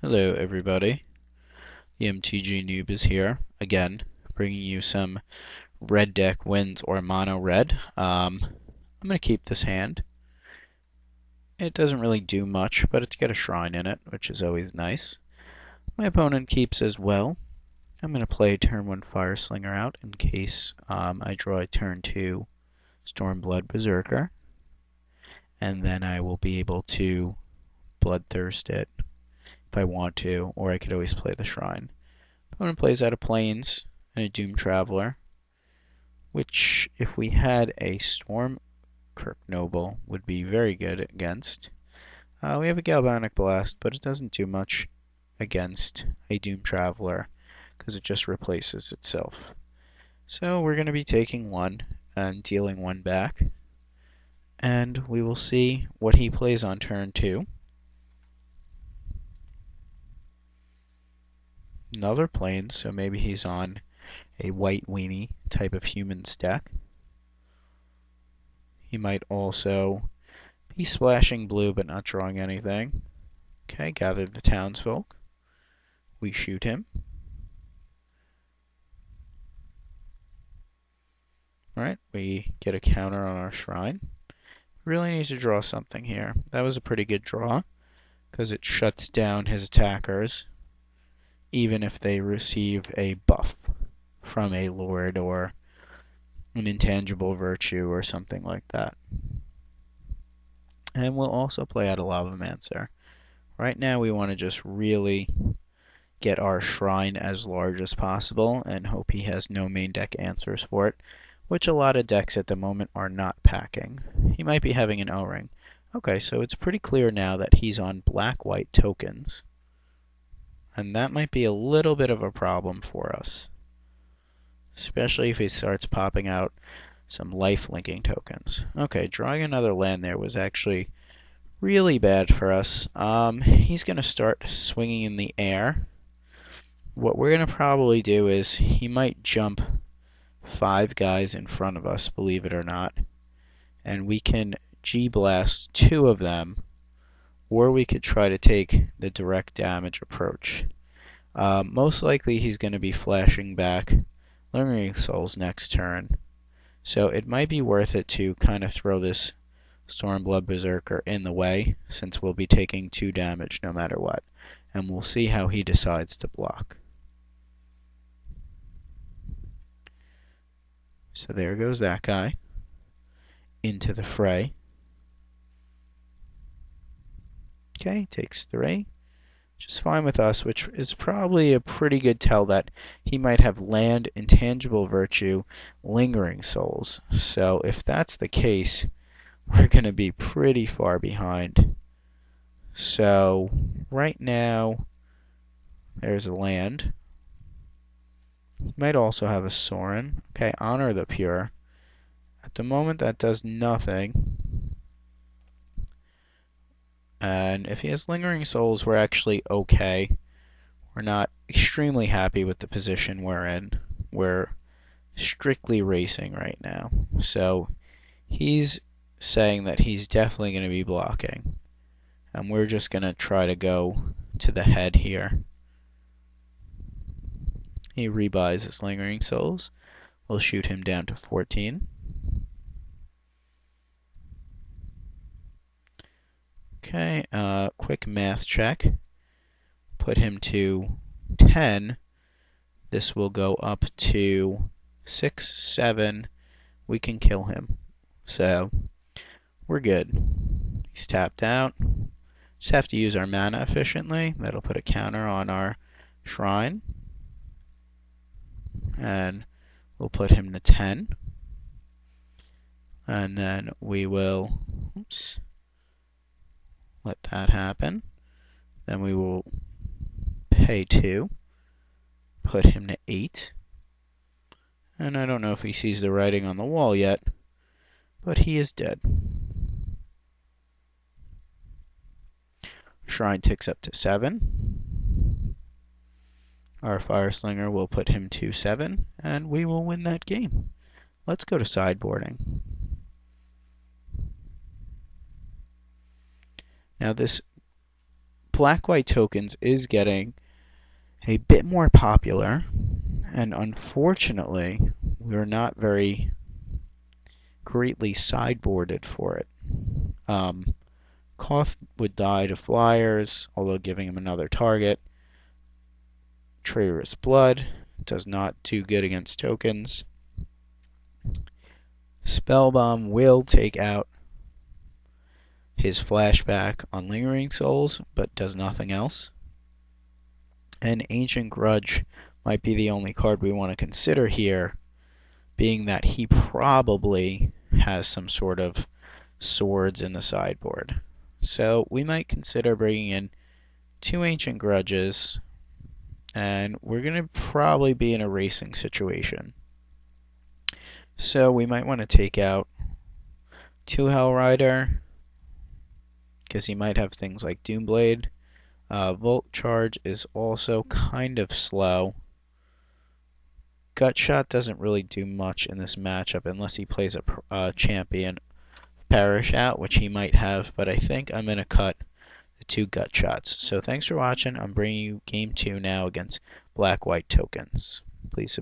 Hello everybody, the themtgnoob is here again, bringing you some red deck wins or mono red. I'm going to keep this hand. It doesn't really do much, but it's got a shrine in it, which is always nice. My opponent keeps as well. I'm going to play turn 1 Fire Slinger out in case I draw a turn 2 Stormblood Berserker, and then I will be able to Bloodthirst it if I want to, or I could always play the Shrine. Opponent plays out of Plains and a Doom Traveler, which, if we had a Storm Noble, would be very good against. We have a Galvanic Blast, but it doesn't do much against a Doom Traveler because it just replaces itself. So we're going to be taking one and dealing one back, and we will see what he plays on turn 2. Another Plains, so maybe he's on a white weenie type of human stack. He might also be splashing blue but not drawing anything. Okay, gather the townsfolk. We shoot him. Alright, we get a counter on our shrine. Really needs to draw something here. That was a pretty good draw because it shuts down his attackers even if they receive a buff from a lord or an intangible virtue or something like that. And we'll also play out a Lavamancer. Right now we want to just really get our shrine as large as possible and hope he has no main deck answers for it, which a lot of decks at the moment are not packing. He might be having an O-ring. Okay, so it's pretty clear now that he's on black-white tokens, and that might be a little bit of a problem for us, especially if he starts popping out some life-linking tokens. Okay, drawing another land there was actually really bad for us. He's going to start swinging in the air. What we're going to probably do is he might jump 5 guys in front of us, believe it or not, and we can G-blast 2 of them, or we could try to take the direct damage approach. Most likely he's going to be flashing back Lingering Souls next turn, so it might be worth it to kind of throw this Stormblood Berserker in the way, since we'll be taking 2 damage no matter what, and we'll see how he decides to block. So there goes that guy into the fray. Okay, takes 3, which is fine with us, which is probably a pretty good tell that he might have land, intangible virtue, lingering souls. So if that's the case, we're going to be pretty far behind. So right now, there's a land. He might also have a Sorin. Okay, Honor the Pure. At the moment, that does nothing. And if he has Lingering Souls, we're actually okay. We're not extremely happy with the position we're in. We're strictly racing right now. So he's saying that he's definitely going to be blocking. And we're just going to try to go to the head here. He rebuys his Lingering Souls. We'll shoot him down to 14. Okay, quick math check. Put him to 10. This will go up to 6, 7. We can kill him. So, we're good. He's tapped out. Just have to use our mana efficiently. That'll put a counter on our shrine. And we'll put him to 10. And then we will, oops, let that happen. Then we will pay 2, put him to 8. And I don't know if he sees the writing on the wall yet, but he is dead. Shrine ticks up to 7. Our Fire Slinger will put him to 7, and we will win that game. Let's go to sideboarding. Now this Black-white tokens is getting a bit more popular, and unfortunately, we're not very greatly sideboarded for it. Koth would die to flyers, although giving him another target. Traitorous Blood does not do good against tokens. Spellbomb will take out his flashback on Lingering Souls, but does nothing else. And Ancient Grudge might be the only card we want to consider here, being that he probably has some sort of swords in the sideboard. So we might consider bringing in 2 Ancient Grudges, and we're going to probably be in a racing situation. So we might want to take out 2 Hellrider, because he might have things like Doomblade. Volt Charge is also kind of slow. Gut Shot doesn't really do much in this matchup unless he plays a champion Perish out, which he might have, but I think I'm going to cut the 2 Gut Shots. So thanks for watching. I'm bringing you Game 2 now against Black-White Tokens. Please subscribe.